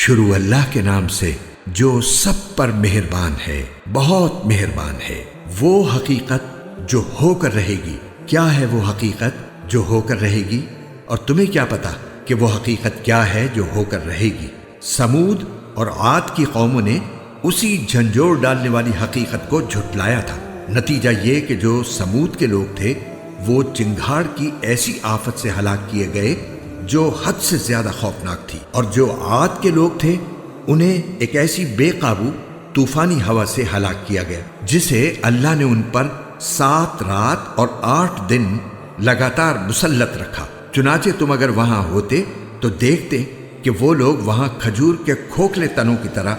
شروع اللہ کے نام سے جو سب پر مہربان ہے، بہت مہربان ہے۔ وہ حقیقت جو ہو کر رہے گی۔ کیا ہے وہ حقیقت جو ہو کر رہے گی؟ اور تمہیں کیا پتا کہ وہ حقیقت کیا ہے جو ہو کر رہے گی؟ سمود اور عاد کی قوموں نے اسی جھنجھوڑ ڈالنے والی حقیقت کو جھٹلایا تھا۔ نتیجہ یہ کہ جو سمود کے لوگ تھے وہ چنگھاڑ کی ایسی آفت سے ہلاک کیے گئے جو حد سے زیادہ خوفناک تھی، اور جو عاد کے لوگ تھے انہیں ایک ایسی بے قابو طوفانی ہوا سے ہلاک کیا گیا جسے اللہ نے ان پر 7 رات اور 8 دن لگاتار مسلط رکھا۔ چنانچہ تم اگر وہاں ہوتے تو دیکھتے کہ وہ لوگ وہاں کھجور کے کھوکھلے تنوں کی طرح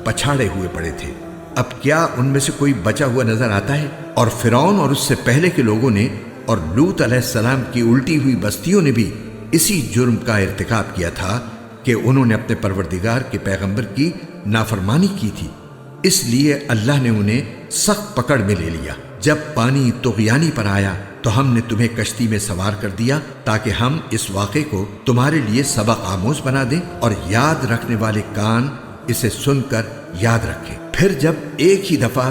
پچھاڑے ہوئے پڑے تھے۔ اب کیا ان میں سے کوئی بچا ہوا نظر آتا ہے؟ اور فرعون اور اس سے پہلے کے لوگوں نے اور لوط علیہ السلام کی الٹی ہوئی بستیوں نے بھی اسی جرم کا ارتکاب کیا تھا کہ انہوں نے اپنے پروردگار کے پیغمبر کی نافرمانی کی تھی۔ اس لیے اللہ نے انہیں سخت پکڑ میں لے لیا۔ جب پانی طغیانی پر آیا تو ہم نے تمہیں کشتی میں سوار کر دیا تاکہ ہم اس واقعے کو تمہارے لیے سبق آموز بنا دیں اور یاد رکھنے والے کان اسے سن کر یاد رکھیں۔ پھر جب ایک ہی دفعہ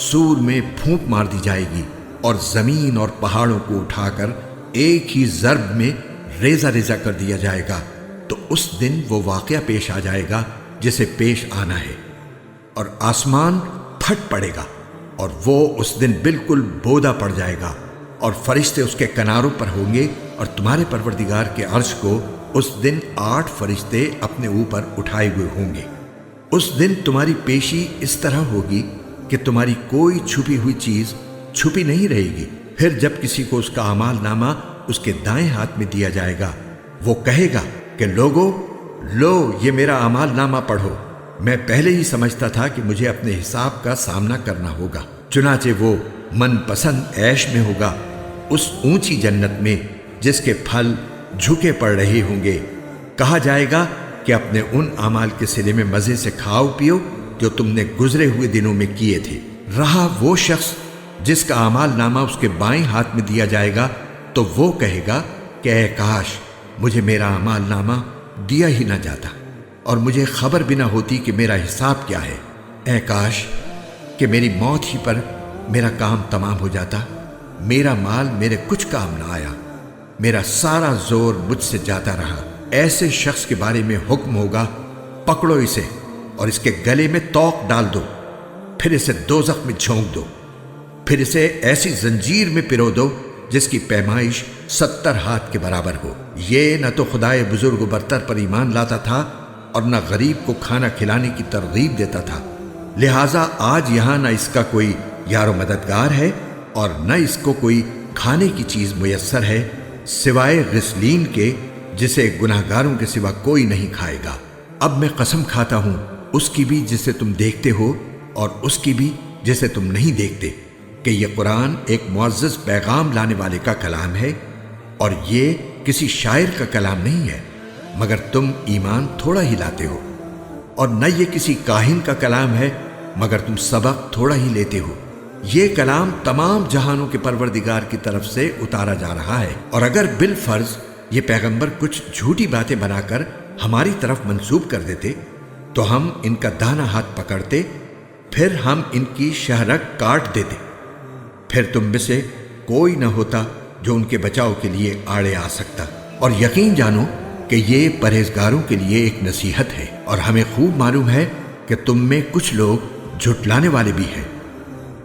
سور میں پھونک مار دی جائے گی اور زمین اور پہاڑوں کو اٹھا کر ایک ہی ضرب میں ریزہ ریزہ کر دیا جائے گا تو اس دن وہ واقعہ پیش آ جائے گا جسے پیش آنا ہے، اور آسمان پھٹ پڑے گا اور وہ اس دن بالکل بودا پڑ جائے گا، اور فرشتے اس کے کناروں پر ہوں گے، اور تمہارے پروردگار کے عرش کو اس دن 8 فرشتے اپنے اوپر اٹھائے ہوئے ہوں گے۔ اس دن تمہاری پیشی اس طرح ہوگی کہ تمہاری کوئی چھپی ہوئی چیز چھپی نہیں رہے گی۔ پھر جب کسی کو اس کا اعمال نامہ اس کے دائیں ہاتھ میں دیا جائے گا وہ کہے گا کہ لوگو لو یہ میرا اعمال نامہ پڑھو، میں پہلے ہی سمجھتا تھا کہ مجھے اپنے حساب کا سامنا کرنا ہوگا۔ چنانچہ وہ من پسند عیش میں ہوگا، اس اونچی جنت میں جس کے پھل جھکے پڑ رہے ہوں گے۔ کہا جائے گا کہ اپنے ان اعمال کے صلے میں مزے سے کھاؤ پیو جو تم نے گزرے ہوئے دنوں میں کیے تھے۔ رہا وہ شخص جس کا اعمال نامہ اس کے بائیں ہاتھ میں دیا جائے گا تو وہ کہے گا کہ اے کاش مجھے میرا اعمال نامہ دیا ہی نہ جاتا اور مجھے خبر بھی نہ ہوتی کہ میرا حساب کیا ہے۔ اے کاش کہ میری موت ہی پر میرا کام تمام ہو جاتا، میرا مال میرے کچھ کام نہ آیا، میرا سارا زور مجھ سے جاتا رہا۔ ایسے شخص کے بارے میں حکم ہوگا پکڑو اسے اور اس کے گلے میں توق ڈال دو، پھر اسے دوزخ میں جھونک دو، پھر اسے ایسی زنجیر میں پرو دو جس کی پیمائش 70 ہاتھ کے برابر ہو۔ یہ نہ تو خدائے بزرگ و برتر پر ایمان لاتا تھا اور نہ غریب کو کھانا کھلانے کی ترغیب دیتا تھا، لہٰذا آج یہاں نہ اس کا کوئی یار و مددگار ہے اور نہ اس کو کوئی کھانے کی چیز میسر ہے سوائے غسلین کے جسے گناہگاروں کے سوا کوئی نہیں کھائے گا۔ اب میں قسم کھاتا ہوں اس کی بھی جسے تم دیکھتے ہو اور اس کی بھی جسے تم نہیں دیکھتے کہ یہ قرآن ایک معزز پیغام لانے والے کا کلام ہے، اور یہ کسی شاعر کا کلام نہیں ہے مگر تم ایمان تھوڑا ہی لاتے ہو، اور نہ یہ کسی کاہن کا کلام ہے مگر تم سبق تھوڑا ہی لیتے ہو۔ یہ کلام تمام جہانوں کے پروردگار کی طرف سے اتارا جا رہا ہے، اور اگر بالفرض یہ پیغمبر کچھ جھوٹی باتیں بنا کر ہماری طرف منسوب کر دیتے تو ہم ان کا دانا ہاتھ پکڑتے، پھر ہم ان کی شہرک کاٹ دیتے، پھر تم میں سے کوئی نہ ہوتا جو ان کے بچاؤ کے لیے آڑے آ سکتا۔ اور یقین جانو کہ یہ پرہیزگاروں کے لیے ایک نصیحت ہے، اور ہمیں خوب معلوم ہے کہ تم میں کچھ لوگ جھٹلانے والے بھی ہیں،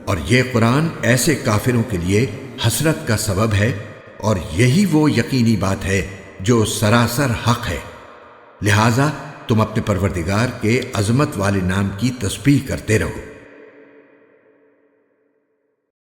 اور یہ قرآن ایسے کافروں کے لیے حسرت کا سبب ہے، اور یہی وہ یقینی بات ہے جو سراسر حق ہے۔ لہٰذا تم اپنے پروردگار کے عظمت والے نام کی تسبیح کرتے رہو۔